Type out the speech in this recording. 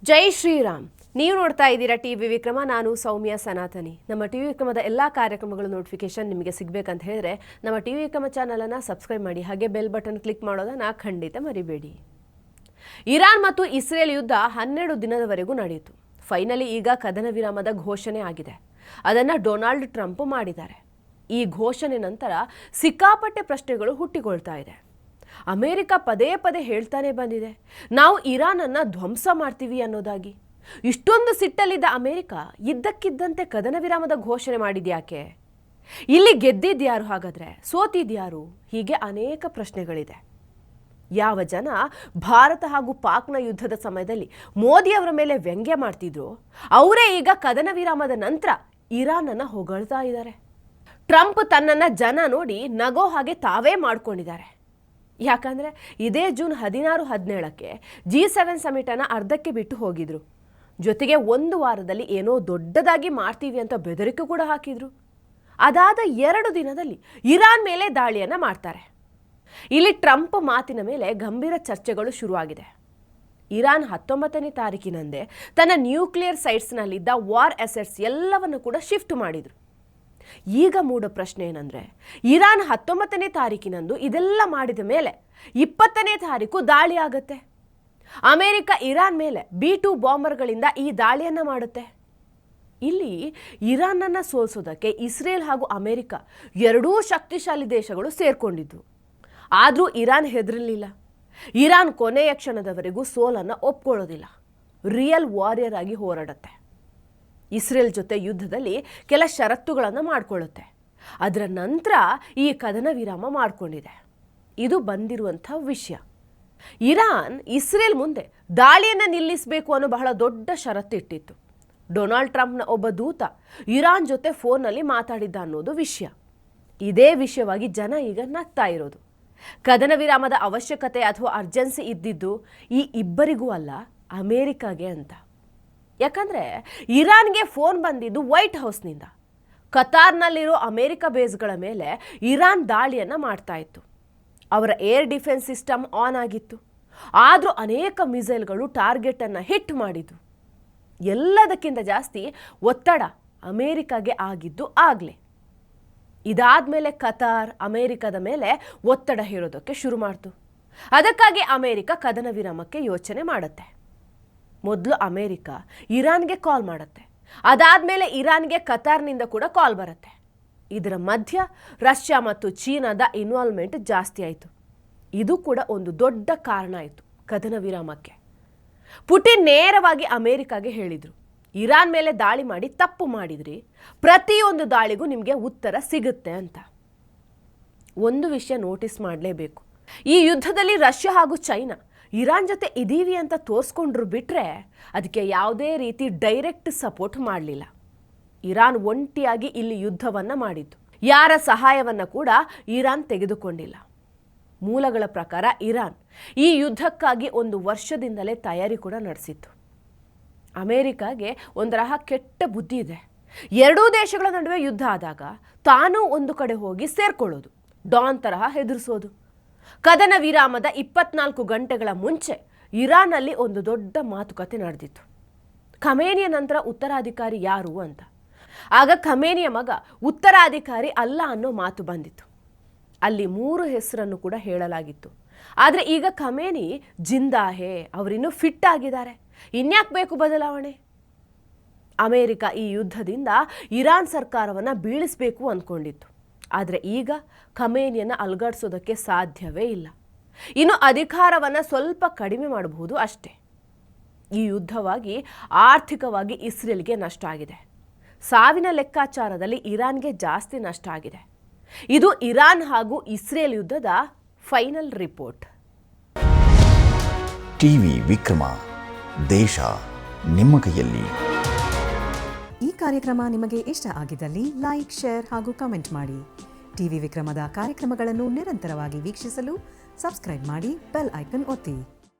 ಜೈ ಶ್ರೀರಾಮ್. ನೀವು ನೋಡ್ತಾ ಇದ್ದೀರಾ ಟಿವಿ ವಿಕ್ರಮ. ನಾನು ಸೌಮ್ಯ ಸನಾತನಿ. ನಮ್ಮ ಟಿವಿ ವಿಕ್ರಮದ ಎಲ್ಲ ಕಾರ್ಯಕ್ರಮಗಳ ನೋಟಿಫಿಕೇಶನ್ ನಿಮಗೆ ಸಿಗಬೇಕಂತ ಹೇಳಿದ್ರೆ ನಮ್ಮ ಟಿವಿ ವಿಕ್ರಮ ಚಾನಲನ್ನು ಸಬ್ಸ್ಕ್ರೈಬ್ ಮಾಡಿ, ಹಾಗೆ ಬೆಲ್ ಬಟನ್ ಕ್ಲಿಕ್ ಮಾಡೋದನ್ನು ಖಂಡಿತ ಮರಿಬೇಡಿ. ಇರಾನ್ ಮತ್ತು ಇಸ್ರೇಲ್ ಯುದ್ಧ 12 ದಿನದವರೆಗೂ ನಡೆಯಿತು. ಫೈನಲಿ ಈಗ ಕದನ ವಿರಾಮದ ಘೋಷಣೆ ಆಗಿದೆ. ಅದನ್ನು ಡೊನಾಲ್ಡ್ ಟ್ರಂಪ್ ಮಾಡಿದ್ದಾರೆ. ಈ ಘೋಷಣೆ ನಂತರ ಸಿಕ್ಕಾಪಟ್ಟೆ ಪ್ರಶ್ನೆಗಳು ಹುಟ್ಟಿಕೊಳ್ತಾ ಇದೆ. ಅಮೆರಿಕ ಪದೇ ಪದೇ ಹೇಳ್ತಾನೆ ಬಂದಿದೆ, ನಾವು ಇರಾನನ್ನು ಧ್ವಂಸ ಮಾಡ್ತೀವಿ ಅನ್ನೋದಾಗಿ. ಇಷ್ಟೊಂದು ಸಿಟ್ಟಲ್ಲಿದ್ದ ಅಮೆರಿಕ ಇದ್ದಕ್ಕಿದ್ದಂತೆ ಕದನ ವಿರಾಮದ ಘೋಷಣೆ ಮಾಡಿದ್ಯಾಕೆ? ಇಲ್ಲಿ ಗೆದ್ದಿದ್ಯಾರು? ಹಾಗಾದರೆ ಸೋತಿದ್ಯಾರು? ಹೀಗೆ ಅನೇಕ ಪ್ರಶ್ನೆಗಳಿದೆ. ಯಾವ ಜನ ಭಾರತ ಹಾಗೂ ಪಾಕ್ನ ಯುದ್ಧದ ಸಮಯದಲ್ಲಿ ಮೋದಿಯವರ ಮೇಲೆ ವ್ಯಂಗ್ಯ ಮಾಡ್ತಿದ್ರು, ಅವರೇ ಈಗ ಕದನ ವಿರಾಮದ ನಂತರ ಇರಾನನ್ನು ಹೊಗಳ್ತಾ ಇದ್ದಾರೆ. ಟ್ರಂಪ್ ತನ್ನನ್ನು ಜನ ನೋಡಿ ನಗೋ ಹಾಗೆ ತಾವೇ ಮಾಡ್ಕೊಂಡಿದ್ದಾರೆ. ಯಾಕಂದರೆ ಇದೇ ಜೂನ್ 16-17ಕ್ಕೆ G7 ಸಮಿಟನ್ನು ಅರ್ಧಕ್ಕೆ ಬಿಟ್ಟು ಹೋಗಿದ್ರು. ಜೊತೆಗೆ 1 ವಾರದಲ್ಲಿ ಏನೋ ದೊಡ್ಡದಾಗಿ ಮಾಡ್ತೀವಿ ಅಂತ ಬೆದರಿಕೆ ಕೂಡ ಹಾಕಿದ್ರು. ಅದಾದ 2 ದಿನದಲ್ಲಿ ಇರಾನ್ ಮೇಲೆ ದಾಳಿಯನ್ನು ಮಾಡ್ತಾರೆ. ಇಲ್ಲಿ ಟ್ರಂಪ್ ಮಾತಿನ ಮೇಲೆ ಗಂಭೀರ ಚರ್ಚೆಗಳು ಶುರುವಾಗಿದೆ. ಇರಾನ್ 19ನೇ ತಾರೀಕಿನಂದೇ ತನ್ನ ನ್ಯೂಕ್ಲಿಯರ್ ಸೈಟ್ಸ್ನಲ್ಲಿದ್ದ ವಾರ್ ಅಸೆಟ್ಸ್ ಎಲ್ಲವನ್ನು ಕೂಡ ಶಿಫ್ಟ್ ಮಾಡಿದರು. ಈಗ ಮೂಡೋ ಪ್ರಶ್ನೆ ಏನಂದರೆ, ಇರಾನ್ 19ನೇ ತಾರೀಕಿನಂದು ಇದೆಲ್ಲ ಮಾಡಿದ ಮೇಲೆ 20ನೇ ತಾರೀಕು ದಾಳಿ ಆಗುತ್ತೆ. ಅಮೆರಿಕ ಇರಾನ್ ಮೇಲೆ B-2 ಬಾಂಬರ್ಗಳಿಂದ ಈ ದಾಳಿಯನ್ನು ಮಾಡುತ್ತೆ. ಇಲ್ಲಿ ಇರಾನನ್ನು ಸೋಲಿಸೋದಕ್ಕೆ ಇಸ್ರೇಲ್ ಹಾಗೂ ಅಮೆರಿಕ ಎರಡೂ ಶಕ್ತಿಶಾಲಿ ದೇಶಗಳು ಸೇರ್ಕೊಂಡಿದ್ದು. ಆದರೂ ಇರಾನ್ ಹೆದರಲಿಲ್ಲ. ಇರಾನ್ ಕೊನೆಯ ಕ್ಷಣದವರೆಗೂ ಸೋಲನ್ನು ಒಪ್ಕೊಳ್ಳೋದಿಲ್ಲ. ರಿಯಲ್ ವಾರಿಯರ್ ಆಗಿ ಹೋರಾಡುತ್ತೆ. ಇಸ್ರೇಲ್ ಜೊತೆ ಯುದ್ಧದಲ್ಲಿ ಕೆಲ ಷರತ್ತುಗಳನ್ನು ಮಾಡಿಕೊಳ್ಳುತ್ತೆ. ಅದರ ನಂತರ ಈ ಕದನ ವಿರಾಮ ಮಾಡಿಕೊಂಡಿದೆ. ಇದು ಬಂದಿರುವಂಥ ವಿಷಯ. ಇರಾನ್ ಇಸ್ರೇಲ್ ಮುಂದೆ ದಾಳಿಯನ್ನು ನಿಲ್ಲಿಸಬೇಕು ಅನ್ನೋ ಬಹಳ ದೊಡ್ಡ ಷರತ್ತಿಟ್ಟಿತ್ತು. ಡೊನಾಲ್ಡ್ ಟ್ರಂಪ್ನ ಒಬ್ಬ ದೂತ ಇರಾನ್ ಜೊತೆ ಫೋನ್ನಲ್ಲಿ ಮಾತಾಡಿದ್ದ ಅನ್ನೋದು ವಿಷಯ. ಇದೇ ವಿಷಯವಾಗಿ ಜನ ಈಗ ನಗ್ತಾ ಇರೋದು. ಕದನ ವಿರಾಮದ ಅವಶ್ಯಕತೆ ಅಥವಾ ಅರ್ಜೆನ್ಸಿ ಇದ್ದಿದ್ದು ಈ ಇಬ್ಬರಿಗೂ ಅಲ್ಲ, ಅಮೇರಿಕಾಗೆ ಅಂತ. ಯಾಕಂದರೆ ಇರಾನ್ಗೆ ಫೋನ್ ಬಂದಿದ್ದು ವೈಟ್ ಹೌಸ್ನಿಂದ. ಕತಾರ್ನಲ್ಲಿರೋ ಅಮೆರಿಕ ಬೇಸ್ಗಳ ಮೇಲೆ ಇರಾನ್ ದಾಳಿಯನ್ನು ಮಾಡ್ತಾ ಇತ್ತು. ಅವರ ಏರ್ ಡಿಫೆನ್ಸ್ ಸಿಸ್ಟಮ್ ಆನ್ ಆಗಿತ್ತು. ಆದರೂ ಅನೇಕ ಮಿಸೈಲ್ಗಳು ಟಾರ್ಗೆಟನ್ನು ಹಿಟ್ ಮಾಡಿದ್ದು. ಎಲ್ಲದಕ್ಕಿಂತ ಜಾಸ್ತಿ ಒತ್ತಡ ಅಮೇರಿಕಾಗೆ ಆಗಿದ್ದು ಆಗಲೇ. ಇದಾದ ಮೇಲೆ ಕತಾರ್ ಅಮೇರಿಕದ ಮೇಲೆ ಒತ್ತಡ ಹೇರೋದಕ್ಕೆ ಶುರು ಮಾಡ್ತು. ಅದಕ್ಕಾಗಿ ಅಮೇರಿಕ ಕದನ ವಿರಾಮಕ್ಕೆ ಯೋಚನೆ ಮಾಡುತ್ತೆ. ಮೊದಲು ಅಮೇರಿಕ ಇರಾನ್ಗೆ ಕಾಲ್ ಮಾಡುತ್ತೆ. ಅದಾದಮೇಲೆ ಇರಾನ್ಗೆ ಕತಾರ್ನಿಂದ ಕೂಡ ಕಾಲ್ ಬರುತ್ತೆ. ಇದರ ಮಧ್ಯ ರಷ್ಯಾ ಮತ್ತು ಚೀನಾದ ಇನ್ವಾಲ್ವ್ಮೆಂಟ್ ಜಾಸ್ತಿ ಆಯಿತು. ಇದು ಕೂಡ ಒಂದು ದೊಡ್ಡ ಕಾರಣ ಆಯಿತು ಕದನ ವಿರಾಮಕ್ಕೆ. ಪುಟಿನ್ ನೇರವಾಗಿ ಅಮೇರಿಕಾಗೆ ಹೇಳಿದರು, ಇರಾನ್ ಮೇಲೆ ದಾಳಿ ಮಾಡಿ ತಪ್ಪು ಮಾಡಿದ್ರಿ, ಪ್ರತಿಯೊಂದು ದಾಳಿಗೂ ನಿಮಗೆ ಉತ್ತರ ಸಿಗುತ್ತೆ ಅಂತ. ಒಂದು ವಿಷಯ ನೋಟಿಸ್ ಮಾಡಲೇಬೇಕು. ಈ ಯುದ್ಧದಲ್ಲಿ ರಷ್ಯಾ ಹಾಗೂ ಚೈನಾ ಇರಾನ್ ಜೊತೆ ಇದೀವಿ ಅಂತ ತೋರಿಸ್ಕೊಂಡ್ರು ಬಿಟ್ಟರೆ ಅದಕ್ಕೆ ಯಾವುದೇ ರೀತಿ ಡೈರೆಕ್ಟ್ ಸಪೋರ್ಟ್ ಮಾಡಲಿಲ್ಲ. ಇರಾನ್ ಒಂಟಿಯಾಗಿ ಇಲ್ಲಿ ಯುದ್ಧವನ್ನು ಮಾಡಿದ್ದು. ಯಾರ ಸಹಾಯವನ್ನು ಕೂಡ ಇರಾನ್ ತೆಗೆದುಕೊಂಡಿಲ್ಲ. ಮೂಲಗಳ ಪ್ರಕಾರ ಇರಾನ್ ಈ ಯುದ್ಧಕ್ಕಾಗಿ 1 ವರ್ಷದಿಂದಲೇ ತಯಾರಿ ಕೂಡ ನಡೆಸಿತ್ತು. ಅಮೇರಿಕಾಗೆ ಒಂದರಹ ಕೆಟ್ಟ ಬುದ್ಧಿ ಇದೆ. ಎರಡೂ ದೇಶಗಳ ನಡುವೆ ಯುದ್ಧ ಆದಾಗ ತಾನೂ ಒಂದು ಕಡೆ ಹೋಗಿ ಸೇರ್ಕೊಳ್ಳೋದು, ಡಾನ್ ತರಹ ಹೆದರಿಸೋದು. ಕದನ ವಿರಾಮದ 24 ಗಂಟೆಗಳ ಮುಂಚೆ ಇರಾನ್ನಲ್ಲಿ ಒಂದು ದೊಡ್ಡ ಮಾತುಕತೆ ನಡೆದಿತ್ತು. ಖಮೇನಿಯ ನಂತರ ಉತ್ತರಾಧಿಕಾರಿ ಯಾರು ಅಂತ. ಆಗ ಖಮೇನಿಯ ಮಗ ಉತ್ತರಾಧಿಕಾರಿ ಅಲ್ಲ ಅನ್ನೋ ಮಾತು ಬಂದಿತ್ತು. ಅಲ್ಲಿ 3 ಹೆಸರನ್ನು ಕೂಡ ಹೇಳಲಾಗಿತ್ತು. ಆದರೆ ಈಗ ಖಮೇನಿ ಜಿಂದಾಹೆ, ಅವರಿನ್ನೂ ಫಿಟ್ ಆಗಿದ್ದಾರೆ, ಇನ್ಯಾಕೆ ಬೇಕು ಬದಲಾವಣೆ? ಅಮೇರಿಕ ಈ ಯುದ್ಧದಿಂದ ಇರಾನ್ ಸರ್ಕಾರವನ್ನು ಬೀಳಿಸಬೇಕು ಅಂದ್ಕೊಂಡಿತ್ತು. ಆದರೆ ಈಗ ಖಮೇನಿಯನ್ನು ಅಲುಗಾಡಿಸೋದಕ್ಕೆ ಸಾಧ್ಯವೇ ಇಲ್ಲ. ಇನ್ನು ಅಧಿಕಾರವನ್ನು ಸ್ವಲ್ಪ ಕಡಿಮೆ ಮಾಡಬಹುದು ಅಷ್ಟೇ. ಈ ಯುದ್ಧವಾಗಿ ಆರ್ಥಿಕವಾಗಿ ಇಸ್ರೇಲ್ಗೆ ನಷ್ಟ ಆಗಿದೆ. ಸಾವಿನ ಲೆಕ್ಕಾಚಾರದಲ್ಲಿ ಇರಾನ್ಗೆ ಜಾಸ್ತಿ ನಷ್ಟ ಆಗಿದೆ. ಇದು ಇರಾನ್ ಹಾಗೂ ಇಸ್ರೇಲ್ ಯುದ್ಧದ ಫೈನಲ್ ರಿಪೋರ್ಟ್. ಟಿವಿ ವಿಕ್ರಮ, ದೇಶ ನಿಮ್ಮ ಕೈಯಲ್ಲಿ. ಈ ಕಾರ್ಯಕ್ರಮ ನಿಮಗೆ ಇಷ್ಟ ಆಗಿದ್ದಲ್ಲಿ ಲೈಕ್, ಶೇರ್ ಹಾಗೂ ಕಮೆಂಟ್ ಮಾಡಿ. ಟಿವಿ ವಿಕ್ರಮದ ಕಾರ್ಯಕ್ರಮಗಳನ್ನು ನಿರಂತರವಾಗಿ ವೀಕ್ಷಿಸಲು ಸಬ್ಸ್ಕ್ರೈಬ್ ಮಾಡಿ, ಬೆಲ್ ಐಕನ್ ಒತ್ತಿ.